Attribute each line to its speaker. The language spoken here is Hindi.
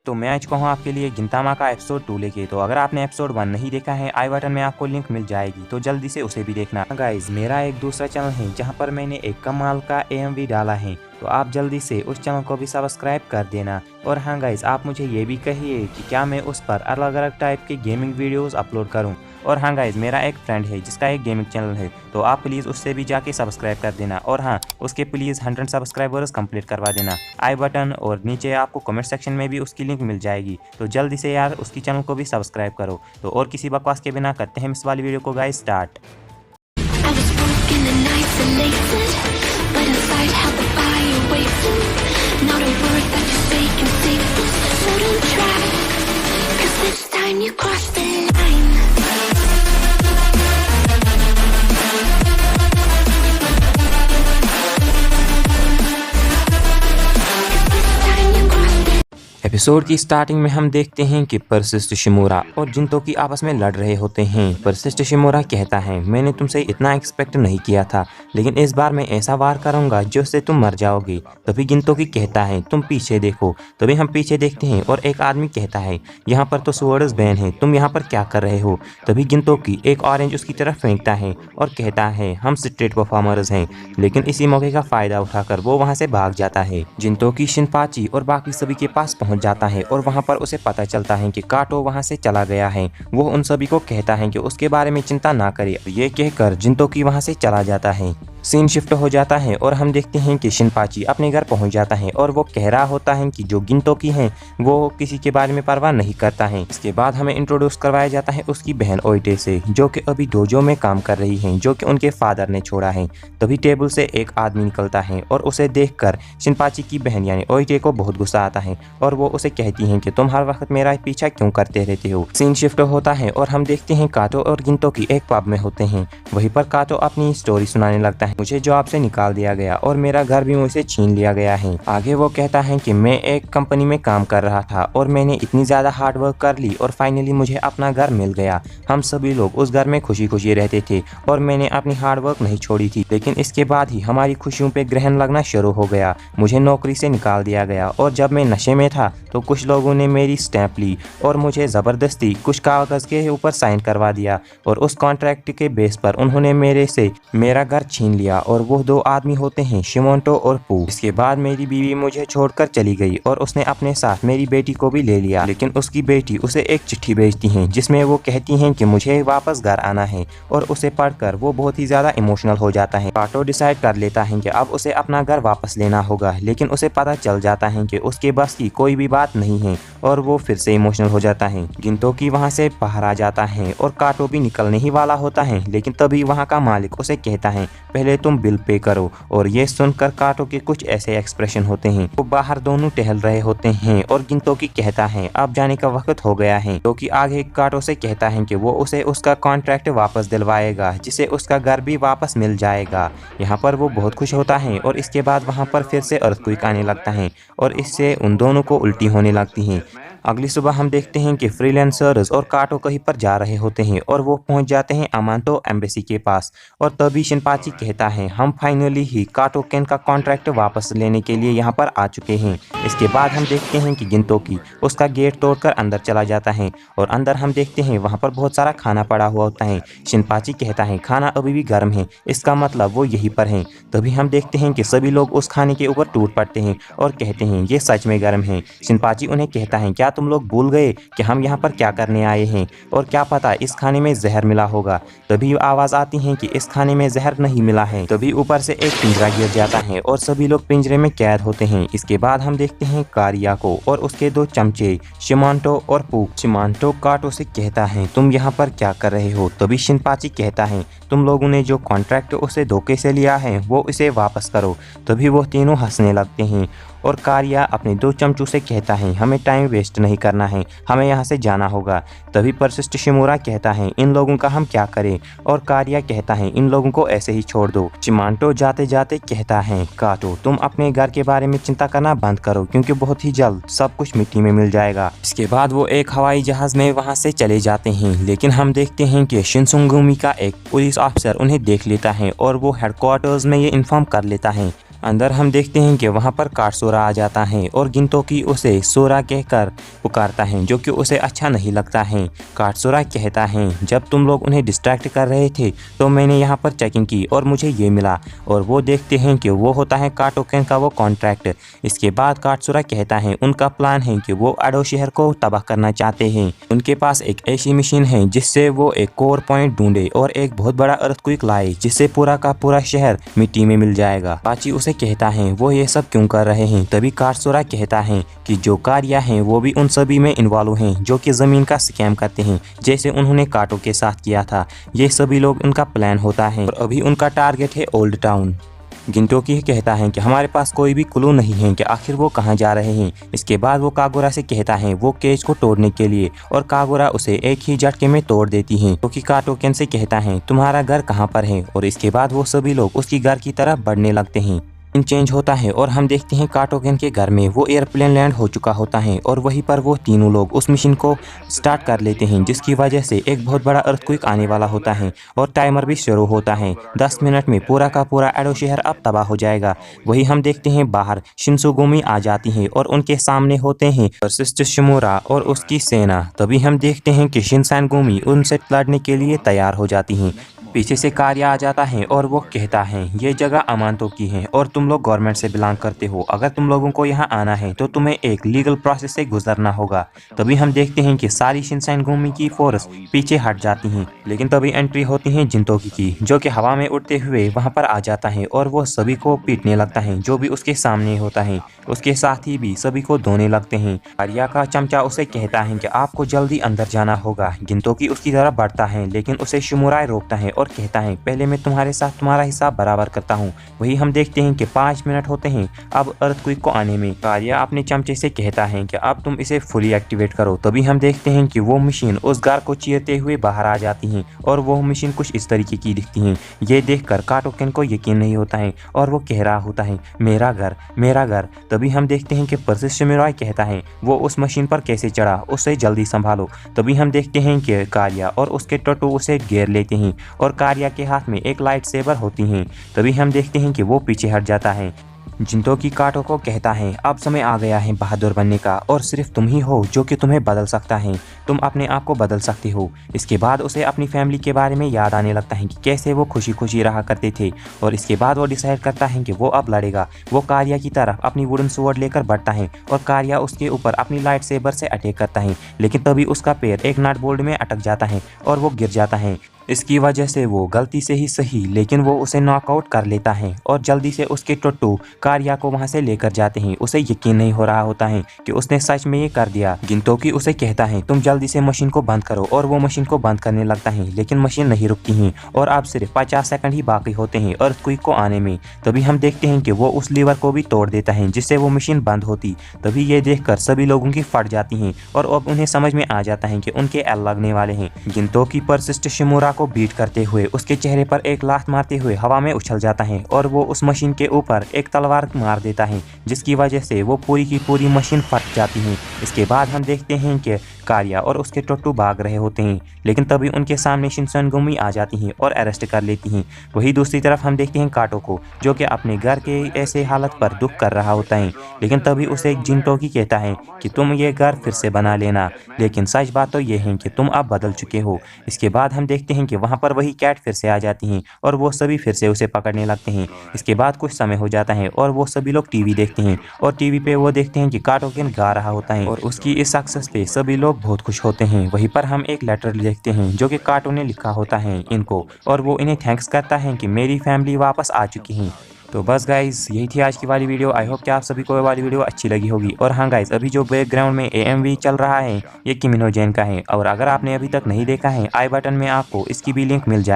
Speaker 1: तो मैं आज कहूँ आपके लिए गिंतामा का एपिसोड 2 लेके। तो अगर आपने एपिसोड 1 नहीं देखा है, आई बटन में आपको लिंक मिल जाएगी, तो जल्दी से उसे भी देखना। गाइज, मेरा एक दूसरा चैनल है जहाँ पर मैंने एक कमाल का AMV डाला है, तो आप जल्दी से उस चैनल को भी सब्सक्राइब कर देना। और हाँ गाइज, आप मुझे ये भी कहिए कि क्या मैं उस पर अलग अलग टाइप के गेमिंग वीडियोस अपलोड करूँ। और हाँ गाइज, मेरा एक फ्रेंड है जिसका एक गेमिंग चैनल है, तो आप प्लीज़ उससे भी जाके सब्सक्राइब कर देना। और हाँ, उसके प्लीज़ 100 सब्सक्राइबर्स कंप्लीट करवा देना। आई बटन और नीचे आपको कमेंट सेक्शन में भी उसकी लिंक मिल जाएगी, तो जल्दी से यार उसकी चैनल को भी सब्सक्राइब करो। तो और किसी बकवास के बिना करते हैं इस वाली वीडियो को गाइज स्टार्ट। एपिसोड की स्टार्टिंग में हम देखते हैं कि परसिस्ट शिमोरा और जिंतोकी आपस में लड़ रहे होते हैं। परसिस्ट शिमोरा कहता है, मैंने तुमसे इतना एक्सपेक्ट नहीं किया था, लेकिन इस बार मैं ऐसा वार करूंगा जिससे तुम मर जाओगे। तभी जिंतोकी कहता है, तुम पीछे देखो। तभी हम पीछे देखते हैं और एक आदमी कहता है, यहाँ पर तो स्वर्ड्स बैन है, तुम यहाँ पर क्या कर रहे हो। तभी जिंतोकी एक ऑरेंज उसकी तरफ फेंकता है और कहता है, हम स्ट्रीट परफॉर्मर्स हैं। लेकिन इसी मौके का फायदा उठाकर वो वहाँ से भाग जाता है। जिंतोकी शिनपाची और बाकी सभी के पास पहुंच जाता है और वहां पर उसे पता चलता है कि काटो वहां से चला गया है। वो उन सभी को कहता है कि उसके बारे में चिंता ना करे। ये कहकर जिंतोकी वहां से चला जाता है। सीन शिफ्ट हो जाता है और हम देखते हैं कि शिनपाची अपने घर पहुंच जाता है और वो कह रहा होता है कि जो जिंतोकी है वो किसी के बारे में परवाह नहीं करता है। इसके बाद हमें इंट्रोड्यूस करवाया जाता है उसकी बहन ओइटे से, जो कि अभी डोजो में काम कर रही है, जो कि उनके फादर ने छोड़ा है। तभी टेबल से एक आदमी निकलता है और उसे देखकर शिनपाची की बहन यानी ओइटे को बहुत गुस्सा आता है और वो उसे कहती है कि तुम हर वक्त मेरा पीछा क्यों करते रहते हो। सीन शिफ्ट होता है और हम देखते हैं काटो और जिंतोकी एक पब में होते हैं। वहीं पर काटो अपनी स्टोरी सुनाने लगता है, मुझे जॉब से निकाल दिया गया और मेरा घर भी मुझसे छीन लिया गया है। आगे वो कहता है कि मैं एक कंपनी में काम कर रहा था और मैंने इतनी ज्यादा हार्ड वर्क कर ली और फाइनली मुझे अपना घर मिल गया। हम सभी लोग उस घर में खुशी खुशी रहते थे और मैंने अपनी हार्ड वर्क नहीं छोड़ी थी, लेकिन इसके बाद ही हमारी खुशियों पे ग्रहण लगना शुरू हो गया। मुझे नौकरी से निकाल दिया गया और जब मैं नशे में था तो कुछ लोगों ने मेरी स्टैंप ली और मुझे जबरदस्ती कुछ कागज के ऊपर साइन करवा दिया और उस कॉन्ट्रैक्ट के बेस पर उन्होंने मेरे से मेरा घर छीन लिया। और वो दो आदमी होते हैं शिमोंटो और पू। इसके बाद मेरी बीवी मुझे छोड़कर चली गई और उसने अपने साथ मेरी बेटी को भी ले लिया, लेकिन उसकी बेटी उसे एक चिट्ठी भेजती है जिसमें वो कहती हैं कि मुझे वापस घर आना है। और उसे पढ़कर वो बहुत ही ज्यादा इमोशनल हो जाता है। काटो डिसाइड कर लेता है कि अब उसे अपना घर वापस लेना होगा, लेकिन उसे पता चल जाता है कि उसके बस की कोई भी बात नहीं है और वो फिर से इमोशनल हो जाता है। जिंतोकी वहाँ से बाहर आ जाता है और काटो भी निकलने ही वाला होता है, लेकिन तभी वहाँ का मालिक उसे कहता है, पहले तुम बिल पे करो। और ये सुनकर काटो के कुछ ऐसे एक्सप्रेशन होते हैं। वो बाहर दोनों टहल रहे होते हैं और जिंतोकी कहता है, अब जाने का वक्त हो गया है। तो कि आगे काटो से कहता है कि वो उसे उसका कॉन्ट्रैक्ट वापस दिलवाएगा, जिसे उसका घर भी वापस मिल जाएगा। यहाँ पर वो बहुत खुश होता है और इसके बाद वहाँ पर फिर से अर्थक्वेक आने लगता है और इससे उन दोनों को उल्टी होने लगती है। अगली सुबह हम देखते हैं कि फ्रीलांसर्स और काटो कहीं पर जा रहे होते हैं और वो पहुंच जाते हैं अमांतो एम्बेसी के पास। और तभी शिनपाची कहता है, हम फाइनली ही काटो केन का कॉन्ट्रैक्ट वापस लेने के लिए यहाँ पर आ चुके हैं। इसके बाद हम देखते हैं कि जिंतोकी उसका गेट तोड़कर अंदर चला जाता है और अंदर हम देखते हैं वहाँ पर बहुत सारा खाना पड़ा हुआ होता है। शिनपाची कहता है, खाना अभी भी गर्म है, इसका मतलब वो यहीं पर है। तभी हम देखते हैं कि सभी लोग उस खाने के ऊपर टूट पड़ते हैं और कहते हैं, ये सच में गर्म है। शिनपाची उन्हें कहता है, क्या तुम लोग भूल गए कि हम यहाँ पर क्या करने आए हैं और क्या पता इस खाने में जहर मिला होगा। तभी आवाज आती है कि इस खाने में जहर नहीं मिला है। तभी ऊपर से एक पिंजरा गिर जाता है और सभी लोग पिंजरे में कैद होते हैं। इसके बाद हम देखते हैं कारिया को और उसके दो चमचे शिमांटो और पू। शिमांटो काटो से कहता है, तुम यहाँ पर क्या कर रहे हो। तभी शिनपाची कहता है, तुम लोगों ने जो कॉन्ट्रैक्ट उसे धोखे से लिया है वो इसे वापस करो। तभी वो तीनों हंसने लगते हैं और कारिया अपने दो चमचों से कहता है, हमें टाइम वेस्ट नहीं करना है, हमें यहाँ से जाना होगा। तभी परसिस्ट शिमोरा कहता है, इन लोगों का हम क्या करें। और कारिया कहता है, इन लोगों को ऐसे ही छोड़ दो। चिमांटो जाते जाते कहता है, काटो तुम अपने घर के बारे में चिंता करना बंद करो, क्योंकि बहुत ही जल्द सब कुछ मिट्टी में मिल जाएगा। इसके बाद वो एक हवाई जहाज में वहाँ से चले जाते हैं, लेकिन हम देखते हैं कि शिनसुंगुमी का एक पुलिस ऑफिसर उन्हें देख लेता है और वो हेडक्वार्टर्स में ये इन्फॉर्म कर लेता है। अंदर हम देखते हैं कि वहाँ पर काटसोरा आ जाता है और गिनतोकी उसे सोरा कहकर पुकारता है, जो कि उसे अच्छा नहीं लगता है। काटसोरा कहता है, जब तुम लोग उन्हें डिस्ट्रैक्ट कर रहे थे तो मैंने यहाँ पर चेकिंग की और मुझे ये मिला। और वो देखते हैं कि वो होता है काटोकेन का वो कॉन्ट्रैक्ट। इसके बाद काटसोरा कहता है उनका प्लान है कि वो एडो शहर को तबाह करना चाहते हैं। उनके पास एक ऐसी मशीन है जिससे वो एक कोर पॉइंट ढूंढे और एक बहुत बड़ा अर्थक्वेक लाए, जिससे पूरा का पूरा शहर मिट्टी में मिल जाएगा। पाची उसे कहता है वो ये सब क्यों कर रहे हैं। तभी काटसोरा कहता है कि जो कार्या हैं वो भी उन सभी में इन्वॉल्व हैं जो कि ज़मीन का स्कैम करते हैं, जैसे उन्होंने काटो के साथ किया था। ये सभी लोग उनका प्लान होता है और अभी उनका टारगेट है ओल्ड टाउन। गिनतोकी कहता है कि हमारे पास कोई भी क्लू नहीं है कि आखिर वो कहाँ जा रहे हैं। इसके बाद वो कागोरा से कहता है वो केज को तोड़ने के लिए, और कागोरा उसे एक ही झटके में तोड़ देती है। क्योंकि काटोकेन से कहता है तुम्हारा घर कहाँ पर है, और इसके बाद वो सभी लोग उसकी घर की तरफ बढ़ने लगते हैं। चेंज होता है और हम देखते हैं काटोकेन के घर में वो एयरप्लेन लैंड हो चुका होता है और वहीं पर वो तीनों लोग उस मिशन को स्टार्ट कर लेते हैं, जिसकी वजह से एक बहुत बड़ा अर्थक्वेक आने वाला होता है और टाइमर भी शुरू होता है। 10 मिनट में पूरा का पूरा एडो शहर अब तबाह हो जाएगा। वही हम देखते हैं बाहर शिन्सुगुमी आ जाती है और उनके सामने होते हैं परसिस्ट शिमोरा और उसकी सेना। तभी हम देखते हैं कि शिनसैनगुमी उनसे लड़ने के लिए तैयार हो जाती हैं। पीछे से कार्या आ जाता है और वो कहता है ये जगह अमानतों की है और तुम लोग गवर्नमेंट से बिलोंग करते हो। अगर तुम लोगों को यहाँ आना है तो तुम्हें एक लीगल प्रोसेस से गुजरना होगा। तभी हम देखते हैं कि सारी शिनसैनगुमी की फोर्स पीछे हट जाती हैं, लेकिन तभी एंट्री होती है जिनतोकी की, जो कि हवा में उड़ते हुए वहाँ पर आ जाता है और वो सभी को पीटने लगता है जो भी उसके सामने होता है। उसके साथ ही भी सभी को धोने लगते हैं। कार्या का चमचा उसे कहता है कि आपको जल्दी अंदर जाना होगा। गिनतोकी उसकी तरफ बढ़ता है, लेकिन उसे शिमुराई रोकता है और कहता है पहले मैं तुम्हारे साथ तुम्हारा हिसाब बराबर करता हूँ। वही हम देखते हैं कि 5 मिनट होते हैं अब अर्थक्वेक को आने में। कार्या अपने चमचे से कहता है कि अब तुम इसे फुली एक्टिवेट करो। तभी हम देखते हैं कि वो मशीन उस घर को चीरते हुए बाहर आ जाती हैं और वो मशीन कुछ इस तरीके की दिखती हैं। ये देखकर काटोकेन को यकीन नहीं होता है और वो कह रहा होता है मेरा घर, मेरा घर। तभी हम देखते हैं कि परसिस्ट शिमुराई कहता है वो उस मशीन पर कैसे चढ़ा, उसे जल्दी संभालो। तभी हम देखते हैं कि कार्या और उसके टट्टू उसे घेर लेते हैं और कार्या के हाथ में एक लाइट सेबर होती है। तभी हम देखते हैं कि वो पीछे हट जाता है। जिनतोकी काटो को कहता है अब समय आ गया है बहादुर बनने का, और सिर्फ तुम ही हो जो कि तुम्हें बदल सकता है। तुम अपने आप को बदल सकते हो। इसके बाद उसे अपनी फैमिली के बारे में याद आने लगता है कि कैसे वो खुशी खुशी रहा करते थे, और इसके बाद वो डिसाइड करता है कि वो अब लड़ेगा। वो कार्या की तरफ अपनी वुडन स्वॉर्ड लेकर बढ़ता है और कार्या उसके ऊपर अपनी लाइट सेबर से अटैक करता है, लेकिन तभी उसका पैर एक नट बोल्ट में अटक जाता है और वो गिर जाता है। इसकी वजह से वो गलती से ही सही, लेकिन वो उसे नॉकआउट कर लेता है और जल्दी से उसके टट्टू कार्या को वहां से लेकर जाते हैं। उसे यकीन नहीं हो रहा होता है कि उसने सच में ये कर दिया। गिनतोकी उसे कहता है तुम जल्दी से मशीन को बंद करो, और वो मशीन को बंद करने लगता है, लेकिन मशीन नहीं रुकती है और अब सिर्फ 50 सेकंड ही बाकी होते हैं अर्थक्वेक को आने में। तभी हम देखते हैं कि वो उस लीवर को भी तोड़ देता है जिससे वो मशीन बंद होती। तभी ये देखकर सभी लोगों की फट जाती हैं और अब उन्हें समझ में आ जाता है कि उनके एल लगने वाले हैं। गिनतोकी परसिस्ट शिमुरा को बीट करते हुए उसके चेहरे पर एक लात मारते हुए हवा में उछल जाता है और वो उस मशीन के ऊपर एक तलवार मार देता है, जिसकी वजह से वो पूरी की पूरी मशीन फट जाती है। इसके बाद हम देखते हैं कि कार्या और उसके टट्टू भाग रहे होते हैं, लेकिन तभी उनके सामने शिनसैनगुमी आ जाती हैं और अरेस्ट कर लेती हैं। वही दूसरी तरफ हम देखते हैं काटो को, जो कि अपने घर के ऐसे हालत पर दुख कर रहा होता है, लेकिन तभी उसे जिनतोकी कहता है कि तुम ये घर फिर से बना लेना, लेकिन सच बात तो ये है कि तुम अब बदल चुके हो। इसके बाद हम देखते हैं कि वहाँ पर वही कैट फिर से आ जाती हैं और वो सभी फिर से उसे पकड़ने लगते हैं। इसके बाद कुछ समय हो जाता है और वो सभी लोग टीवी देखते हैं और टीवी पे वो देखते हैं कि काटोकेन गा रहा होता है और उसकी इस सक्सेस पे सभी लोग बहुत खुश होते हैं। वहीं पर हम एक लेटर देखते हैं जो कि काटो ने लिखा होता है इनको, और वो इन्हें थैंक्स करता है कि मेरी फैमिली वापस आ चुकी है। तो बस गाइज यही थी आज की वाली वीडियो। आई होप कि आप सभी को ये वाली वीडियो अच्छी लगी होगी। और हाँ गाइज, अभी जो बैकग्राउंड में AMV चल रहा है ये किमिनो जेन का है, और अगर आपने अभी तक नहीं देखा है आई बटन में आपको इसकी भी लिंक मिल जाए।